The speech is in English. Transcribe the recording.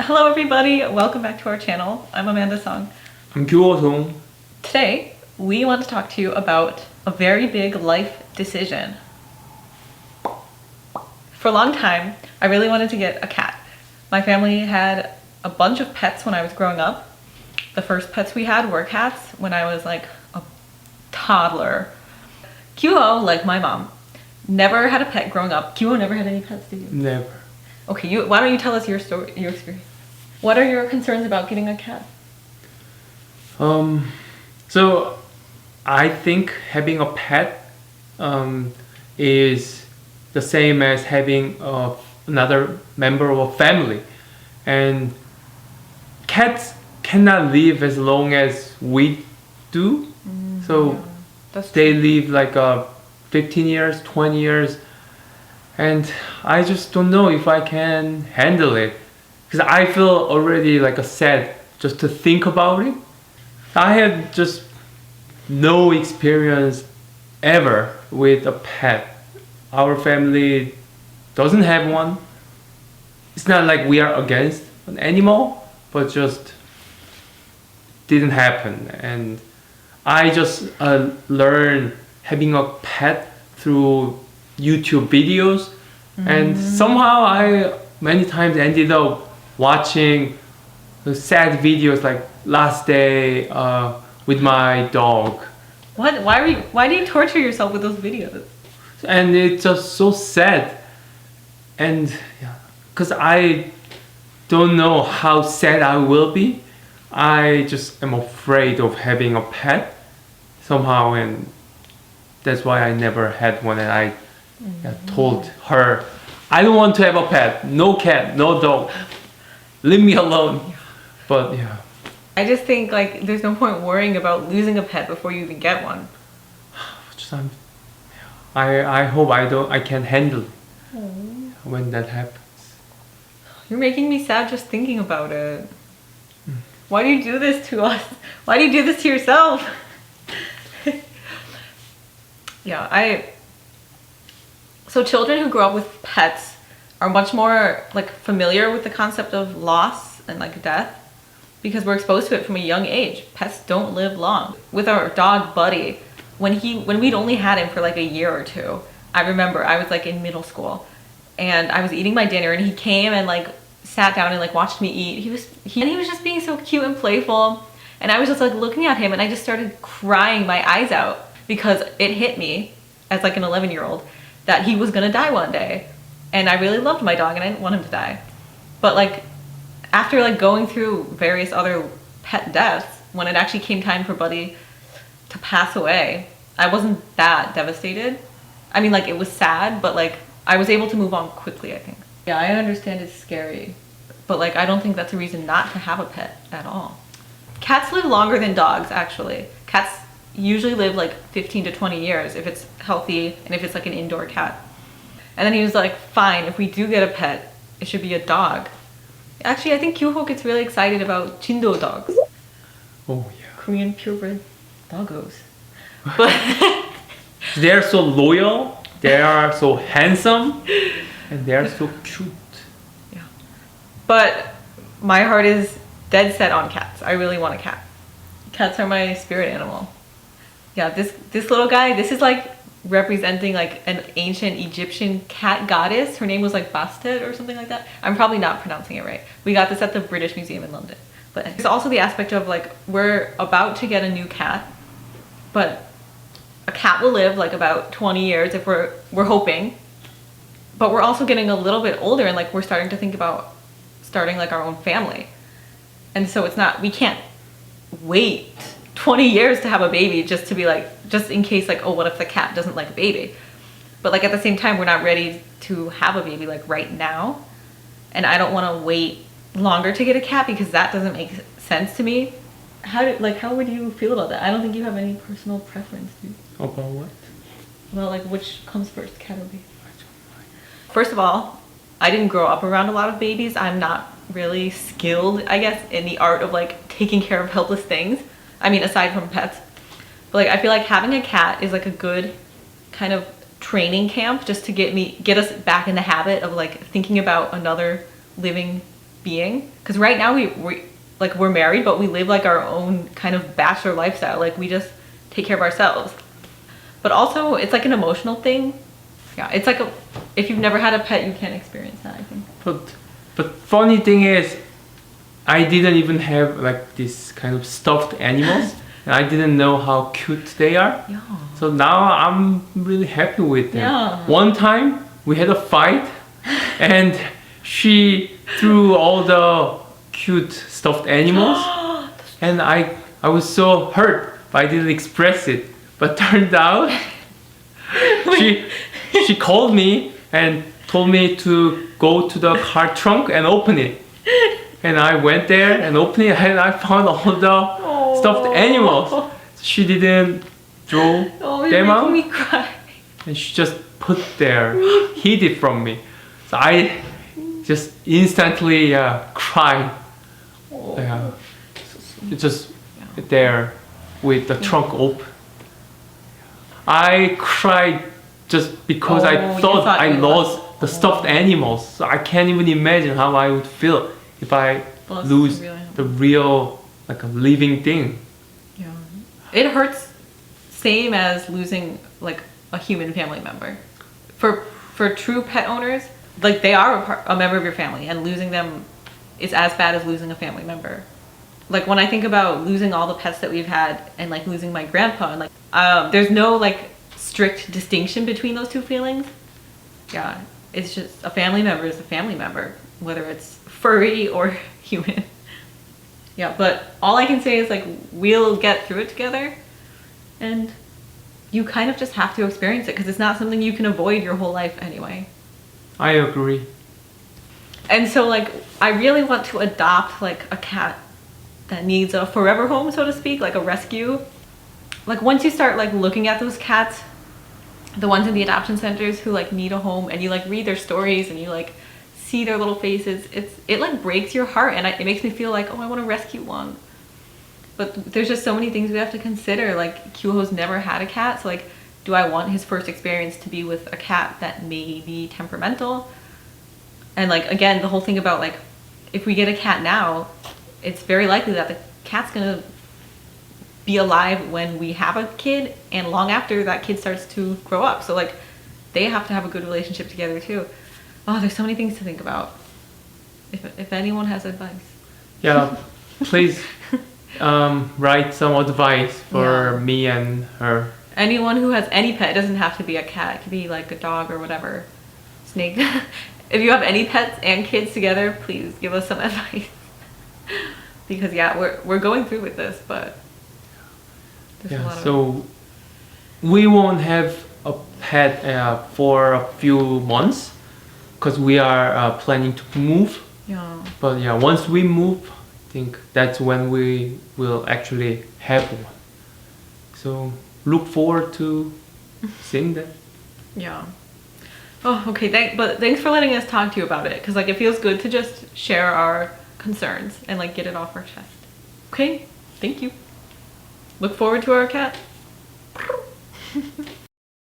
Hello everybody, welcome back to our channel. I'm Amanda Song. I'm Gyuho. Today, we want to talk to you about a very big life decision. For a long time, I really wanted to get a cat. My family had a bunch of pets when I was growing up. The first pets we had were cats when I was like a toddler. Gyuho, like my mom, never had a pet growing up. Gyuho never had any pets, did you? Never. Okay, why don't you tell us your story, your experience? What are your concerns about getting a cat? So I think having a pet is the same as having another member of a family, and cats cannot live as long as we do. So they live like 15 years, 20 years, and I just don't know if I can handle it, because I feel already like a sad just to think about it. I had just no experience ever with a pet. Our family doesn't have one. It's not like we are against an animal, but just didn't happen. And I just learned having a pet through YouTube videos, and somehow I many times ended up watching the sad videos like last day with my dog. What? Why do you torture yourself with those videos? And it's just so sad, and because I don't know how sad I will be, I just am afraid of having a pet somehow, and that's why I never had one. And I told her, I don't want to have a pet, no cat, no dog, leave me alone. But yeah, I just think like there's no point worrying about losing a pet before you even get one. I hope I can handle it when that happens. You're making me sad just thinking about it. Why do you do this to us? Why do you do this to yourself? So children who grow up with pets are much more like familiar with the concept of loss and like death, because we're exposed to it from a young age. Pets don't live long. With our dog Buddy, when we'd only had him for like a year or two, I remember I was like in middle school and I was eating my dinner and he came and like sat down and like watched me eat. He was just being so cute and playful, and I was just like looking at him and I just started crying my eyes out, because it hit me as like an 11-year-old that he was gonna die one day. And I really loved my dog and I didn't want him to die. But like after like going through various other pet deaths, when it actually came time for Buddy to pass away, I wasn't that devastated. I mean, like it was sad, but like I was able to move on quickly, I think. Yeah, I understand it's scary, but like I don't think that's a reason not to have a pet at all. Cats live longer than dogs, actually. Cats usually live like 15 to 20 years if it's healthy and if it's like an indoor cat. And then he was like, fine, if we do get a pet, it should be a dog. Actually, I think Gyuho gets really excited about Jindo dogs. Oh yeah. Korean purebred doggos. But they're so loyal, they are so handsome, and they are so cute. Yeah. But my heart is dead set on cats. I really want a cat. Cats are my spirit animal. Yeah, this little guy, this is like representing like an ancient Egyptian cat goddess. Her name was like Bastet or something like that. I'm probably not pronouncing it right. We got this at the British Museum in London. But there's also the aspect of like we're about to get a new cat, but a cat will live like about 20 years if we're hoping. But we're also getting a little bit older and like we're starting to think about starting like our own family. And so we can't wait 20 years to have a baby just to be like, just in case like, oh, what if the cat doesn't like a baby? But like at the same time, we're not ready to have a baby like right now. And I don't want to wait longer to get a cat because that doesn't make sense to me. How would you feel about that? I don't think you have any personal preference, dude. About what? Well, like which comes first, cat or baby? First of all, I didn't grow up around a lot of babies. I'm not really skilled, I guess, in the art of like taking care of helpless things. I mean, aside from pets. But like I feel like having a cat is like a good kind of training camp just to get us back in the habit of like thinking about another living being. Because right now we're married, but we live like our own kind of bachelor lifestyle. Like we just take care of ourselves. But also it's like an emotional thing. Yeah, it's like if you've never had a pet, you can't experience that, I think. But funny thing is, I didn't even have like this kind of stuffed animals. And I didn't know how cute they are. Yeah. So now I'm really happy with them. Yeah. One time we had a fight and she threw all the cute stuffed animals and I was so hurt, but I didn't express it. But turned out she called me and told me to go to the car trunk and open it. And I went there and opened it and I found all the stuffed animals. She didn't throw them out. You're making me cry. And she just put there, hid it from me. So I just instantly cried. Just there with the trunk open. I cried just because I thought I lost the stuffed animals. So I can't even imagine how I would feel if I lose the real, like a living thing. Yeah. It hurts same as losing like a human family member. For true pet owners, like they are a member of your family, and losing them is as bad as losing a family member. Like when I think about losing all the pets that we've had and like losing my grandpa, and like there's no like strict distinction between those two feelings. Yeah, it's just a family member is a family member, whether it's furry or human. Yeah, but all I can say is like we'll get through it together, and you kind of just have to experience it because it's not something you can avoid your whole life anyway. I agree. And so like I really want to adopt like a cat that needs a forever home, so to speak, like a rescue. Like once you start like looking at those cats, the ones in the adoption centers who like need a home, and you like read their stories and you like see their little faces, it like breaks your heart, and it makes me feel like, oh, I want to rescue one. But there's just so many things we have to consider. Like Gyuho's never had a cat, so like do I want his first experience to be with a cat that may be temperamental? And like again, the whole thing about like if we get a cat now, it's very likely that the cat's gonna be alive when we have a kid and long after that kid starts to grow up. So like they have to have a good relationship together too. Oh, there's so many things to think about. If anyone has advice. Yeah, please write some advice for me and her. Anyone who has any pet, it doesn't have to be a cat, it could be like a dog or whatever. Snake. If you have any pets and kids together, please give us some advice. Because yeah, we're going through with this, but there's a lot of so we won't have a pet for a few months because we are planning to move. Yeah. But yeah, once we move, I think that's when we will actually have one. So look forward to seeing that. Yeah. Oh, okay. But thanks for letting us talk to you about it, because like it feels good to just share our concerns and like get it off our chest. Okay. Thank you. Look forward to our cat.